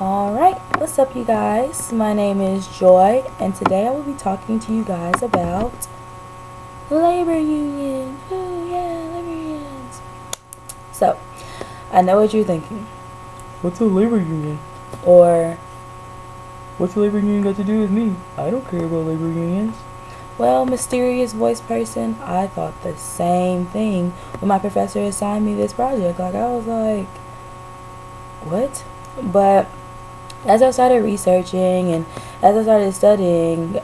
Alright, what's up, you guys? My name is Joy, and today I will be talking to you guys about labor unions. Oh, yeah, labor unions. So, I know what you're thinking. What's a labor union? Or, What's a labor union got to do with me? I don't care about labor unions. well, mysterious voice person, I thought the same thing when my professor assigned me this project. Like, I was like, what? But as I started researching and as I started studying,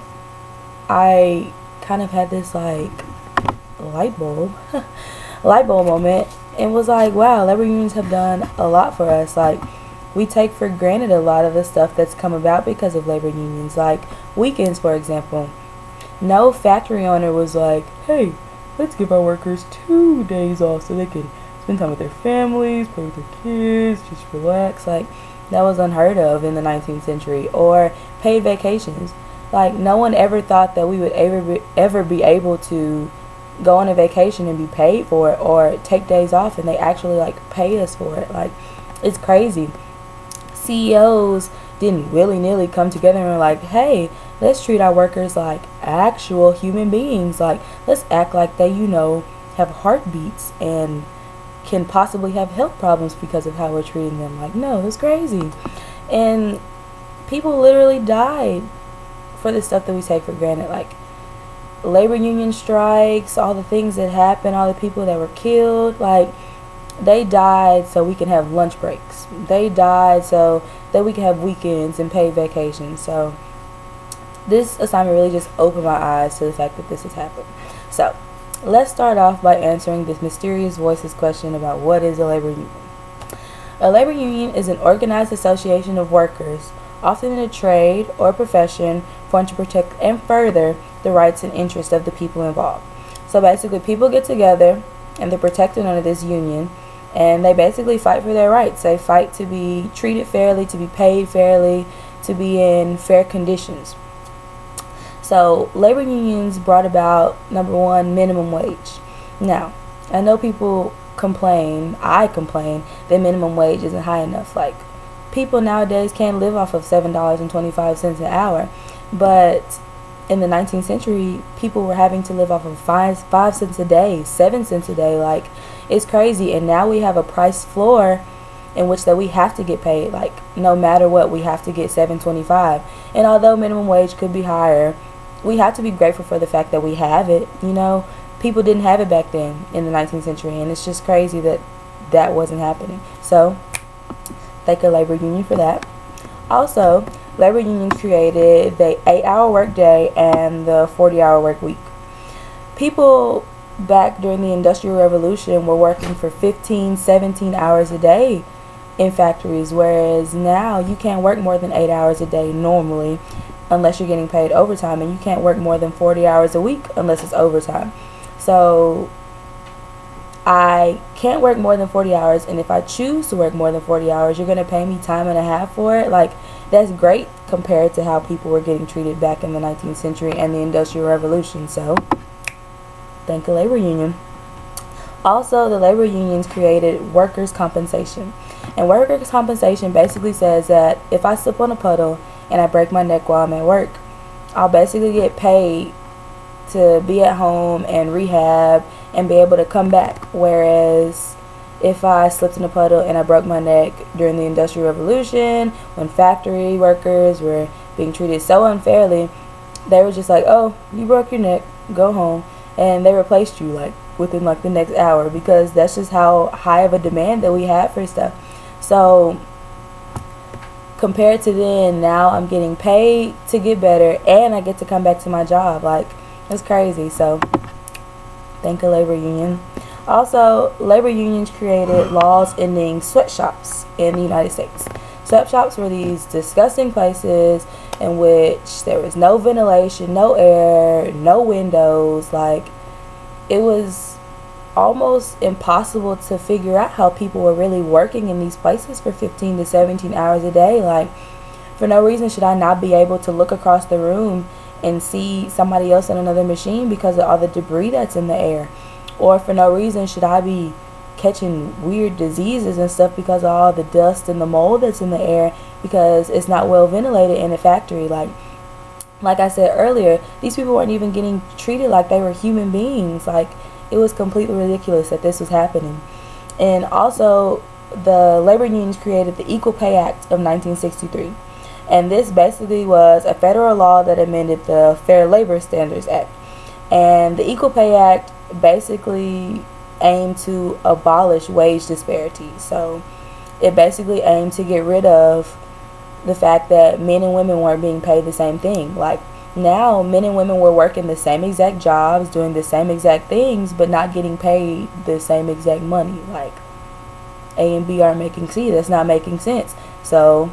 I kind of had this like light bulb light bulb moment and was like, wow, labor unions have done a lot for us. Like, we take for granted a lot of the stuff that's come about because of labor unions, like weekends, for example. No factory owner was like, hey, let's give our workers 2 days off so they can spend time with their families, play with their kids, just relax. Like, that was unheard of in the 19th century. Or paid vacations. Like, no one ever thought that we would ever be able to go on a vacation and be paid for it, or take days off and they actually like pay us for it. Like, it's crazy. CEOs didn't willy-nilly come together and were like, hey, let's treat our workers like actual human beings. Like, let's act like they, have heartbeats and can possibly have health problems because of how we're treating them. Like, no, it's crazy. And people literally died for the stuff that we take for granted. Like, labor union strikes, all the things that happened, all the people that were killed. Like, they died so we can have lunch breaks. They died so that we can have weekends and paid vacations. So this assignment really just opened my eyes to the fact that this has happened. So let's start off by answering this mysterious voices question about what is a labor union. A labor union is an organized association of workers, often in a trade or profession, formed to protect and further the rights and interests of the people involved. So basically, people get together and they're protected under this union, and they basically fight for their rights. They fight to be treated fairly, to be paid fairly, to be in fair conditions. So labor unions brought about, number one, minimum wage. Now, I know people I complain that minimum wage isn't high enough. Like, people nowadays can't live off of $7.25 an hour, but in the 19th century, people were having to live off of 5 cents a day, 7 cents a day. Like, it's crazy. And now we have a price floor in which that we have to get paid. Like, no matter what, we have to get $7.25. And although minimum wage could be higher, we have to be grateful for the fact that we have it. People didn't have it back then in the 19th century, and it's just crazy that that wasn't happening. So thank a labor union for that. Also, labor unions created the 8-hour work day and the 40-hour work week. People back during the Industrial Revolution were working for 15, 17 hours a day in factories, whereas now you can't work more than 8 hours a day normally unless you're getting paid overtime, and you can't work more than 40 hours a week unless it's overtime. So I can't work more than 40 hours, and if I choose to work more than 40 hours, you're going to pay me time and a half for it. Like, that's great compared to how people were getting treated back in the 19th century and the Industrial Revolution. So thank a labor union. Also, the labor unions created workers' compensation. And workers' compensation basically says that if I slip on a puddle and I break my neck while I'm at work, I'll basically get paid to be at home and rehab and be able to come back. Whereas if I slipped in a puddle and I broke my neck during the Industrial Revolution, when factory workers were being treated so unfairly, they were just like, oh, you broke your neck, go home. And they replaced you like within like the next hour, because that's just how high of a demand that we had for stuff. So compared to then, now I'm getting paid to get better and I get to come back to my job. Like, it's crazy. So thank a labor union. Also, labor unions created laws ending sweatshops in the United States. Sweatshops were these disgusting places in which there was no ventilation, no air, no windows. Like, it was almost impossible to figure out how people were really working in these places for 15 to 17 hours a day. Like, for no reason should I not be able to look across the room and see somebody else on another machine because of all the debris that's in the air. Or for no reason should I be catching weird diseases and stuff because of all the dust and the mold that's in the air, because it's not well ventilated in the factory. Like I said earlier, these people weren't even getting treated like they were human beings. Like, it was completely ridiculous that this was happening. And also, the labor unions created the Equal Pay Act of 1963. And this basically was a federal law that amended the Fair Labor Standards Act. And the Equal Pay Act basically aimed to abolish wage disparities. So it basically aimed to get rid of the fact that men and women weren't being paid the same thing. Like, now men and women were working the same exact jobs, doing the same exact things, but not getting paid the same exact money. Like, A and B aren't making C. That's not making sense. So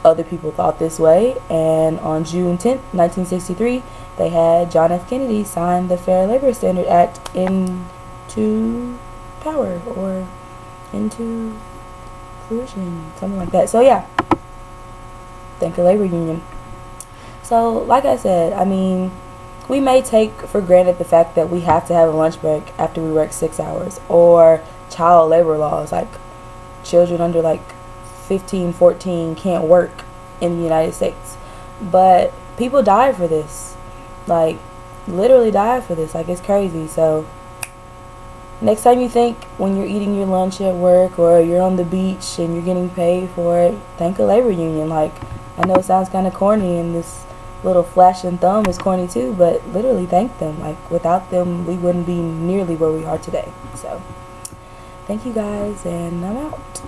other people thought this way, and on June 10th, 1963, they had John F. Kennedy sign the Fair Labor Standard Act into power, or into fruition, something like that. So yeah, thank you, labor union. So like I said, I mean, we may take for granted the fact that we have to have a lunch break after we work 6 hours, or child labor laws, like children under like 15, 14 can't work in the United States. But people die for this. Like, literally die for this. Like, it's crazy. So next time you think, when you're eating your lunch at work or you're on the beach and you're getting paid for it, thank a labor union. Like, I know it sounds kind of corny, and this little flashing thumb is corny too, but literally thank them. Like, without them, we wouldn't be nearly where we are today. So thank you guys, and I'm out.